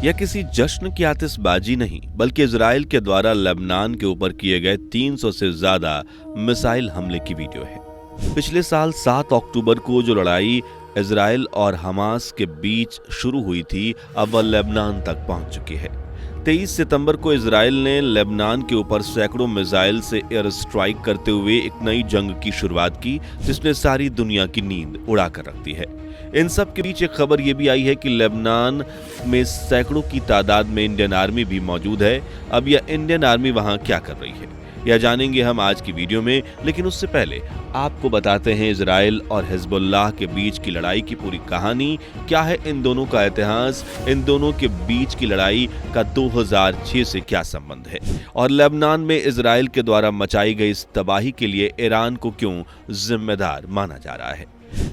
यह किसी जश्न की आतिशबाजी नहीं, बल्कि इजराइल के द्वारा लेबनान के ऊपर किए गए 300 से ज्यादा मिसाइल हमले की वीडियो है। पिछले साल 7 अक्टूबर को जो लड़ाई इजराइल और हमास के बीच शुरू हुई थी, अब वह लेबनान तक पहुंच चुकी है। 23 सितंबर को इजराइल ने लेबनान के ऊपर सैकड़ों मिसाइल से एयर स्ट्राइक करते हुए एक नई जंग की शुरुआत की, जिसने सारी दुनिया की नींद उड़ा कर रख दी है। इन सब के बीच एक खबर यह भी आई है कि लेबनान में सैकड़ों की तादाद में इंडियन आर्मी भी मौजूद है। अब यह इंडियन आर्मी वहां क्या कर रही है, यह जानेंगे हम आज की वीडियो में। लेकिन उससे पहले आपको बताते हैं इजराइल और हिजबुल्लाह के बीच की लड़ाई की पूरी कहानी क्या है, इन दोनों का इतिहास, इन दोनों के बीच की लड़ाई का 2006 से क्या संबंध है, और लेबनान में इजराइल के द्वारा मचाई गई इस तबाही के लिए ईरान को क्यों जिम्मेदार माना जा रहा है।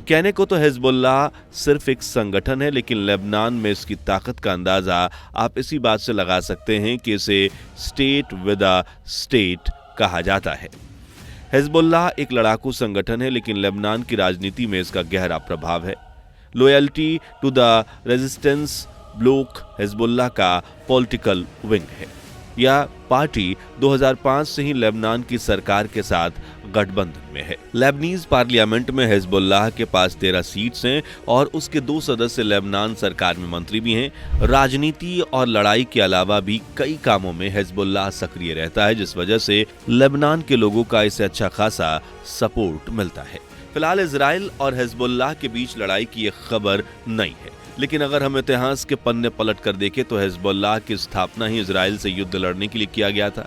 कहने को तो हिजबुल्लाह सिर्फ एक संगठन है, लेकिन लेबनान में इसकी ताकत का अंदाजा आप इसी बात से लगा सकते हैं कि इसे स्टेट विद अ स्टेट कहा जाता है। हिजबुल्लाह एक लड़ाकू संगठन है, लेकिन लेबनान की राजनीति में इसका गहरा प्रभाव है। Loyalty to the resistance bloc Hezbollah का पॉलिटिकल विंग है। यह पार्टी 2005 से ही लेबनान की सरकार के साथ गठबंधन में है। लेबनीज पार्लियामेंट में हिजबुल्लाह के पास 13 सीट्स हैं और उसके 2 सदस्य लेबनान सरकार में मंत्री भी हैं। राजनीति और लड़ाई के अलावा भी कई कामों में हिजबुल्लाह सक्रिय रहता है, जिस वजह से लेबनान के लोगों का इसे अच्छा खासा सपोर्ट मिलता है। फिलहाल इजराइल और हिजबुल्लाह के बीच लड़ाई की एक खबर नहीं है, लेकिन अगर हम इतिहास के पन्ने पलट कर देखें तो हिजबुल्लाह की स्थापना ही इजराइल से युद्ध लड़ने के लिए किया गया था।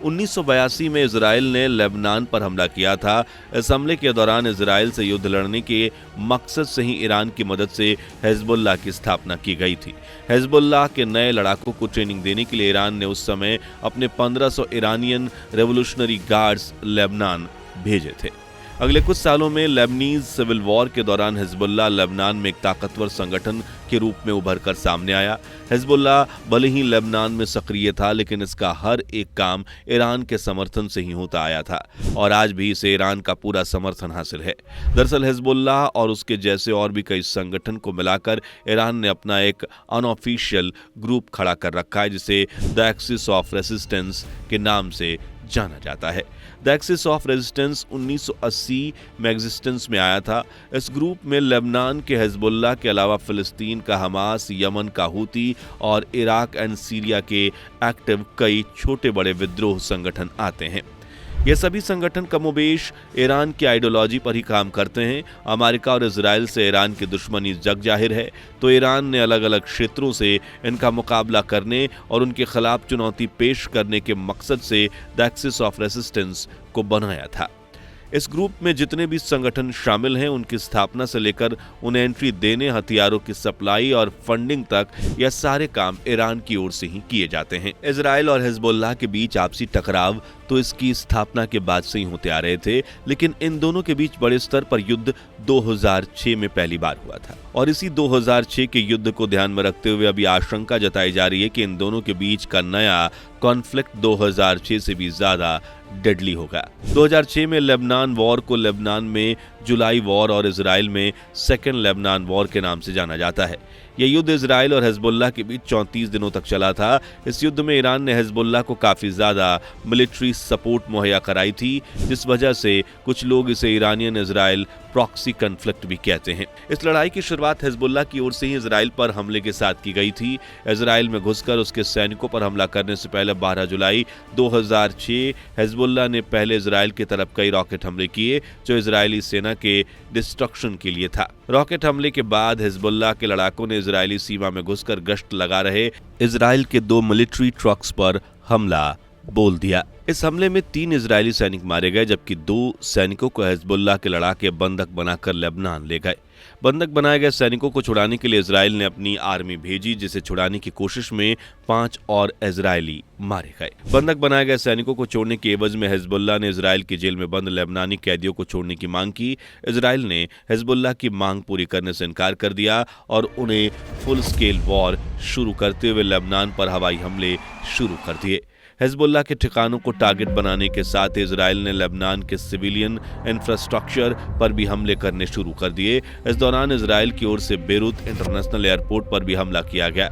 1982 में इजराइल ने लेबनान पर हमला किया था। इस हमले के दौरान इजराइल से युद्ध लड़ने के मकसद से ही ईरान की मदद से हिजबुल्लाह की स्थापना की गई थी। हिजबुल्लाह के नए लड़ाकों को ट्रेनिंग देने के लिए ईरान ने उस समय अपने 1500 ईरानियन रेवोल्यूशनरी गार्ड्स लेबनान भेजे थे। अगले कुछ सालों में लेबनीज सिविल वॉर के दौरान हिजबुल्लाह लेबनान में एक ताकतवर संगठन के रूप में उभर कर सामने आया। हिजबुल्लाह भले ही लेबनान में सक्रिय था, लेकिन इसका हर एक काम ईरान के समर्थन से ही होता आया था और आज भी इसे ईरान का पूरा समर्थन हासिल है। दरअसल हिजबुल्लाह और उसके जैसे और भी कई संगठन को मिलाकर ईरान ने अपना एक अनऑफिशियल ग्रुप खड़ा कर रखा है, जिसे द एक्सिस ऑफ रेजिस्टेंस के नाम से जाना जाता है। द एक्सिस ऑफ रेजिस्टेंस 1980 में एग्जिस्टेंस में आया था। इस ग्रुप में लेबनान के हिजबुल्लाह के अलावा फिलिस्तीन का हमास, यमन का हूती और इराक एंड सीरिया के एक्टिव कई छोटे बड़े विद्रोह संगठन आते हैं। ये सभी संगठन कमोबेश ईरान की आइडियोलॉजी पर ही काम करते हैं। अमेरिका और इजराइल से ईरान की दुश्मनी जग जाहिर है, तो ईरान ने अलग अलग क्षेत्रों से इनका मुकाबला करने और उनके खिलाफ चुनौती पेश करने के मकसद से द एक्सिस ऑफ रेजिस्टेंस को बनाया था। इस ग्रुप में जितने भी संगठन शामिल हैं, उनकी स्थापना से लेकर उन्हें एंट्री देने, हथियारों की सप्लाई और फंडिंग तक, यह सारे काम ईरान की ओर से ही किए जाते हैं। इजराइल और हिजबुल्लाह के बीच आपसी टकराव तो इसकी स्थापना के बाद से ही होते आ रहे थे, लेकिन इन दोनों के बीच बड़े स्तर पर युद्ध 2006 में पहली बार हुआ था और इसी 2006 के युद्ध को ध्यान में रखते हुए अभी आशंका जताई जा रही है कि इन दोनों के बीच का नया कॉन्फ्लिक्ट 2006 से भी ज्यादा डेडली होगा। 2006 में लेबनान वॉर को लेबनान में जुलाई वॉर और इजराइल में सेकेंड लेबनान वॉर के नाम से जाना जाता है। यह युद्ध इजराइल और हिजबुल्लाह के बीच 34 दिनों तक चला था। इस युद्ध में ईरान ने हिजबुल्लाह को काफी ज्यादा मिलिट्री सपोर्ट मुहैया कराई थी, जिस वजह से कुछ लोग इसे ईरानियन इजराइल प्रॉक्सी कॉन्फ्लिक्ट भी कहते हैं। इस लड़ाई की शुरुआत हिजबुल्लाह की ओर से ही इजराइल पर हमले के साथ की गई थी। इजराइल में घुसकर उसके सैनिकों पर हमला करने से पहले 12 जुलाई 2006 हिजबुल्लाह ने पहले इजराइल की तरफ कई रॉकेट हमले किए, जो इजरायली सेना के डिस्ट्रक्शन के लिए था। रॉकेट हमले के बाद हिजबुल्लाह के लड़ाकों ने इजरायली सीमा में घुसकर गश्त लगा रहे इजराइल के 2 मिलिट्री ट्रक्स पर हमला बोल दिया। इस हमले में 3 इजरायली सैनिक मारे गए, जबकि 2 सैनिकों को हिजबुल्लाह के लड़ाके बंधक बनाकर लेबनान ले गए। बंधक बनाए गए सैनिकों को छुड़ाने के लिए इजराइल ने अपनी आर्मी भेजी, जिसे छुड़ाने की कोशिश में 5 और इजरायली मारे गए। बंधक बनाए गए सैनिकों को छोड़ने के एवज में हिजबुल्लाह ने इजराइल की जेल में बंद लेबनानी कैदियों को छोड़ने की मांग की। इजराइल ने हिजबुल्लाह की मांग पूरी करने से इनकार कर दिया और उन्हें फुल स्केल वॉर शुरू करते हुए लेबनान पर हवाई हमले शुरू कर दिए। हिजबुल्लाह के ठिकानों को टारगेट बनाने के साथ इजराइल ने लेबनान के सिविलियन इंफ्रास्ट्रक्चर पर भी हमले करने शुरू कर दिए। इस दौरान इजराइल की ओर से बेरूत इंटरनेशनल एयरपोर्ट पर भी हमला किया गया।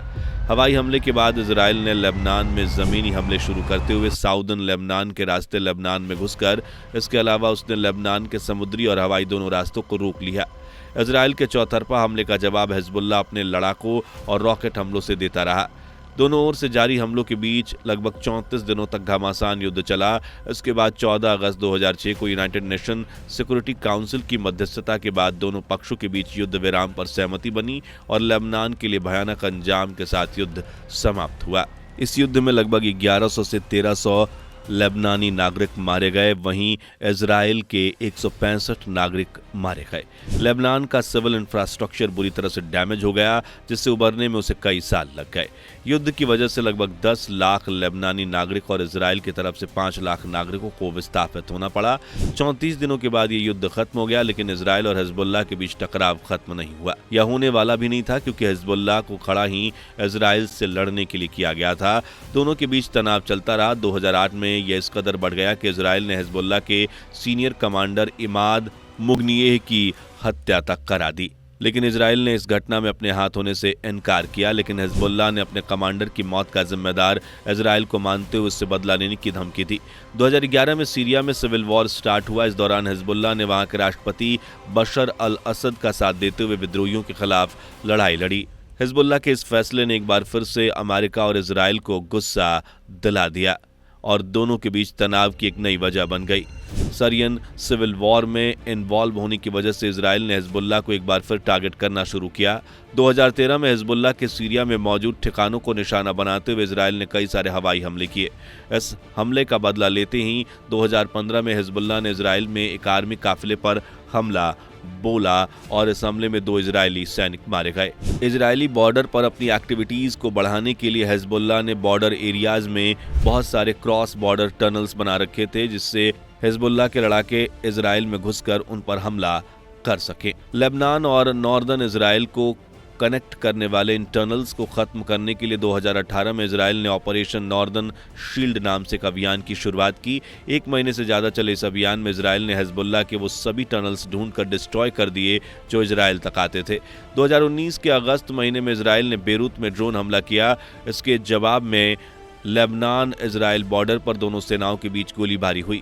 हवाई हमले के बाद इजराइल ने लेबनान में ज़मीनी हमले शुरू करते हुए साउदर्न लेबनान के रास्ते लेबनान में घुसकर इसके अलावा उसने लेबनान के समुद्री और हवाई दोनों रास्तों को रोक लिया। इजराइल के चौतरफा हमले का जवाब हिजबुल्लाह अपने लड़ाकों और रॉकेट हमलों से देता रहा। दोनों ओर से जारी हमलों के बीच लगभग 34 दिनों तक घमासान युद्ध चला। इसके बाद 14 अगस्त 2006 को यूनाइटेड नेशन सिक्योरिटी काउंसिल की मध्यस्थता के बाद दोनों पक्षों के बीच युद्ध विराम पर सहमति बनी और लेबनान के लिए भयानक अंजाम के साथ युद्ध समाप्त हुआ। इस युद्ध में लगभग 1100 से 1300 लेबनानी नागरिक मारे गए, वहीं इजराइल के 165 नागरिक मारे गए। लेबनान का सिविल इंफ्रास्ट्रक्चर बुरी तरह से डैमेज हो गया, जिससे उबरने में उसे कई साल लग गए। युद्ध की वजह से लगभग 10 लाख लेबनानी नागरिक और इजराइल की तरफ से 5 लाख नागरिकों को विस्थापित होना पड़ा। 34 दिनों के बाद ये युद्ध खत्म हो गया, लेकिन इजराइल और हिजबुल्लाह के बीच टकराव खत्म नहीं हुआ। यह होने वाला भी नहीं था, क्योंकि हिजबुल्लाह को खड़ा ही इजराइल से लड़ने के लिए किया गया था। दोनों के बीच तनाव चलता रहा। 2008 में यह इस कदर बढ़ गया कि इजराइल ने हिजबुल्लाह के सीनियर कमांडर इमाद मुगनियह की हत्या तक करा दी, लेकिन इजराइल ने इस घटना में अपने हाथ होने से इनकार किया। लेकिन हिजबुल्लाह ने अपने कमांडर की मौत का जिम्मेदार इजराइल को मानते हुए उससे बदला लेने की धमकी दी। 2011 में सीरिया में सिविल वॉर स्टार्ट हुआ। इस दौरान हिजबुल्लाह ने वहां के राष्ट्रपति बशर अल असद का साथ देते हुए विद्रोहियों के खिलाफ लड़ाई लड़ी। हिजबुल्लाह के इस फैसले ने एक बार फिर से अमेरिका और इजराइल को गुस्सा दिला दिया और दोनों के बीच तनाव की एक नई वजह बन गई। सीरियन सिविल वॉर में इन्वॉल्व होने की वजह से इजराइल ने हिजबुल्लाह को एक बार फिर टारगेट करना शुरू किया। 2013 में हिजबुल्लाह के सीरिया में मौजूद ठिकानों को निशाना बनाते हुए इजराइल ने कई सारे हवाई हमले किए। इस हमले का बदला लेते ही 2015 में हिजबुल्लाह ने इजराइल में एक आर्मी काफिले पर हमला बोला और इस हमले में 2 इजरायली सैनिक मारे गए। इजरायली बॉर्डर पर अपनी एक्टिविटीज को बढ़ाने के लिए हिजबुल्लाह ने बॉर्डर एरियाज में बहुत सारे क्रॉस बॉर्डर टनल्स बना रखे थे, जिससे हिजबुल्लाह के लड़ाके इजराइल में घुसकर उन पर हमला कर सके। लेबनान और नॉर्दर्न इजराइल को कनेक्ट करने वाले इन टनल्स को खत्म करने के लिए 2018 में इजराइल ने ऑपरेशन नॉर्दर्न शील्ड नाम से एक अभियान की शुरुआत की। 1 महीने से ज्यादा चले इस अभियान में इजराइल ने हिजबुल्लाह के वो सभी टनल्स ढूंढकर डिस्ट्रॉय कर दिए जो इजराइल तक आते थे। 2019 के अगस्त महीने में इजराइल ने बेरूत में ड्रोन हमला किया। इसके जवाब में लेबनान इजराइल बॉर्डर पर दोनों सेनाओं के बीच गोलीबारी हुई।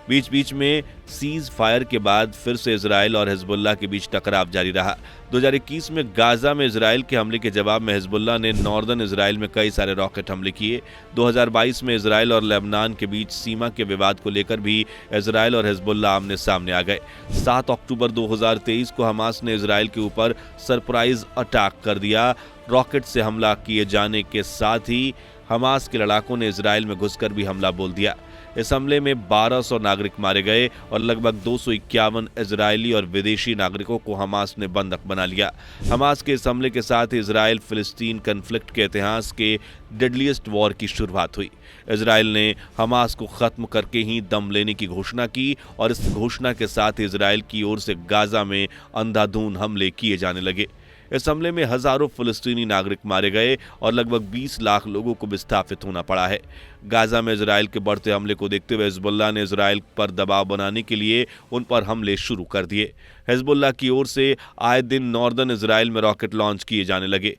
बीच बीच में सीज फायर के बाद फिर से इजराइल और हिजबुल्लाह के बीच टकराव जारी रहा। 2021 में गाजा में इजराइल के हमले के जवाब में हिजबुल्लाह ने नॉर्दर्न इजराइल में कई सारे रॉकेट हमले किए। 2022 में इजराइल और लेबनान के बीच सीमा के विवाद को लेकर भी इजराइल और हिजबुल्लाह आमने सामने आ गए। 7 अक्टूबर 2023 को हमास ने इजराइल के ऊपर सरप्राइज अटैक कर दिया। रॉकेट से हमला किए जाने के साथ ही हमास के लड़ाकों ने इजराइल में घुसकर भी हमला बोल दिया। इस हमले में 1200 नागरिक मारे गए और लगभग 251 इजरायली और विदेशी नागरिकों को हमास ने बंधक बना लिया। हमास के इस हमले के साथ इजराइल फिलिस्तीन कन्फ्लिक्ट के इतिहास के डेडलीस्ट वॉर की शुरुआत हुई। इजराइल ने हमास को खत्म करके ही दम लेने की घोषणा की और इस घोषणा के साथ इजराइल की ओर से गाजा में अंधाधुंध हमले किए जाने लगे। इस हमले में हजारों फिलिस्तीनी नागरिक मारे गए और लगभग 20 लाख लोगों को विस्थापित होना पड़ा है। गाजा में इजराइल के बढ़ते हमले को देखते हुए हिजबुल्लाह ने इजराइल पर दबाव बनाने के लिए उन पर हमले शुरू कर दिए। हिजबुल्लाह की ओर से आए दिन नॉर्दर्न इजराइल में रॉकेट लॉन्च किए जाने लगे।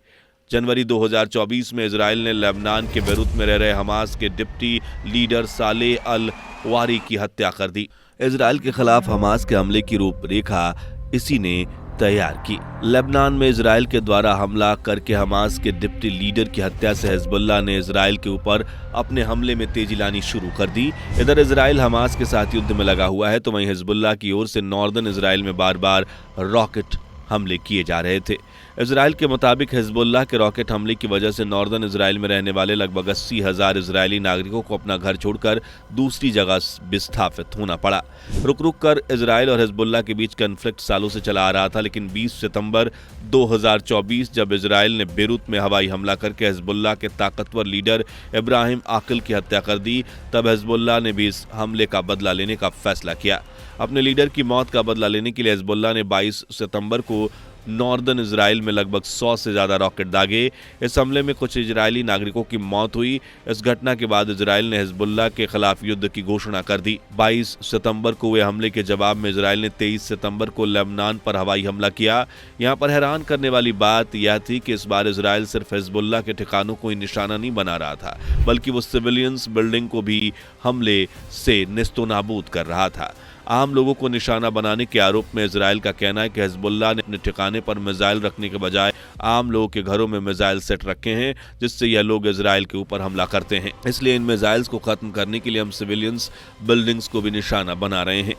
जनवरी 2024 में इजराइल ने लेबनान के बेरूत में रह रहे हमास के डिप्टी लीडर सालेह अल वारी की हत्या कर दी। इजराइल के खिलाफ हमास के हमले की रूपरेखा इसी ने तैयार की। लेबनान में इजराइल के द्वारा हमला करके हमास के डिप्टी लीडर की हत्या से हिजबुल्लाह ने इजराइल के ऊपर अपने हमले में तेजी लानी शुरू कर दी। इधर इजराइल हमास के साथ युद्ध में लगा हुआ है, तो वहीं हिजबुल्लाह की ओर से नॉर्दर्न इजराइल में बार बार रॉकेट हमले किए जा रहे थे। इजराइल के मुताबिक हिजबुल्लाह के रॉकेट हमले की वजह से नॉर्दर्न इजराइल में रहने वाले लगभग 80,000 इजरायली नागरिकों को अपना घर छोड़कर दूसरी जगह विस्थापित होना पड़ा। रुक रुक कर इजराइल और हिजबुल्लाह के बीच कन्फ्लिक्ट सालों से चला आ रहा था, लेकिन 20 सितंबर 2024 जब इजराइल ने बेरूत में हवाई हमला करके हिजबुल्लाह के ताकतवर लीडर इब्राहिम आकिल की हत्या कर दी, तब हिजबुल्लाह ने भी इस हमले का बदला लेने का फैसला किया। अपने लीडर की मौत का बदला लेने के लिए हिजबुल्लाह ने 22 सितंबर को नॉर्दर्न इजराइल में लगभग 100 से ज्यादा रॉकेट दागे। इस हमले में कुछ इजरायली नागरिकों की मौत हुई। इस घटना के बाद इजराइल ने हिजबुल्लाह के खिलाफ युद्ध की घोषणा कर दी। 22 सितंबर को हुए हमले के जवाब में इजराइल ने 23 सितंबर को लेबनान पर हवाई हमला किया। यहाँ पर हैरान करने वाली बात यह थी कि इस बार इजराइल सिर्फ हिजबुल्लाह के ठिकानों को ही निशाना नहीं बना रहा था, बल्कि वो सिविलियंस बिल्डिंग को भी हमले से नेस्तोनाबूद कर रहा था। आम लोगों को निशाना बनाने के आरोप में इजराइल का कहना है कि हिजबुल्लाह ने अपने ठिकाने पर मिसाइल रखने के बजाय आम लोगों के घरों में मिसाइल सेट रखे हैं, जिससे यह लोग इजराइल के ऊपर हमला करते हैं। इसलिए इन मिसाइल्स को खत्म करने के लिए हम सिविलियंस बिल्डिंग्स को भी निशाना बना रहे हैं।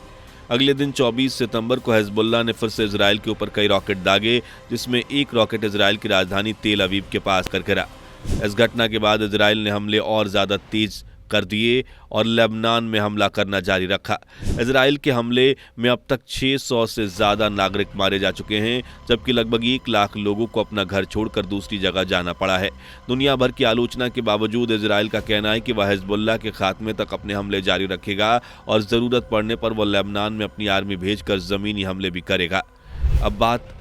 अगले दिन 24 सितंबर को हिजबुल्लाह ने फिर से इजराइल के ऊपर कई रॉकेट दागे, जिसमें एक रॉकेट इजराइल की राजधानी तेल अवीव के पास कर गिरा। इस घटना के बाद इजराइल ने हमले और ज्यादा तेज कर दिए और लेबनान में हमला करना जारी रखा। इजराइल के हमले में अब तक 600 से ज्यादा नागरिक मारे जा चुके हैं, जबकि लगभग 1 लाख लोगों को अपना घर छोड़कर दूसरी जगह जाना पड़ा है। दुनिया भर की आलोचना के बावजूद इजराइल का कहना है कि वह हिजबुल्लाह के खात्मे तक अपने हमले जारी रखेगा और जरूरत पड़ने पर वह लेबनान में अपनी आर्मी भेजकर जमीनी हमले भी करेगा। अब बात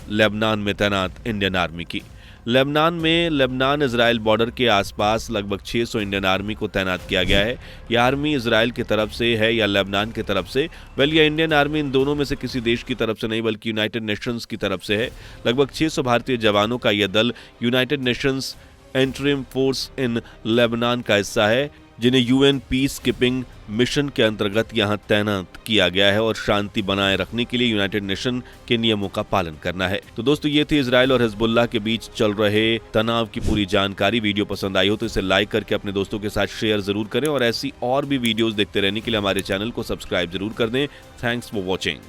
लेबनान में तैनात इंडियन आर्मी की। लेबनान इजराइल बॉर्डर के आसपास लगभग 600 इंडियन आर्मी को तैनात किया गया है। यह आर्मी इजराइल की तरफ से है या लेबनान की तरफ से? यह इंडियन आर्मी इन दोनों में से किसी देश की तरफ से नहीं, बल्कि यूनाइटेड नेशंस की तरफ से है। लगभग 600 भारतीय जवानों का यह दल United Nations interim force in Lebanon का हिस्सा है, जिन्हें यूएन पीस कीपिंग मिशन के अंतर्गत यहां तैनात किया गया है और शांति बनाए रखने के लिए यूनाइटेड नेशन के नियमों का पालन करना है। तो दोस्तों, ये थी इजराइल और हिजबुल्लाह के बीच चल रहे तनाव की पूरी जानकारी। वीडियो पसंद आई हो तो इसे लाइक करके अपने दोस्तों के साथ शेयर जरूर करें और ऐसी और भी वीडियोस देखते रहने के लिए हमारे चैनल को सब्सक्राइब जरूर कर दें। Thanks for watching.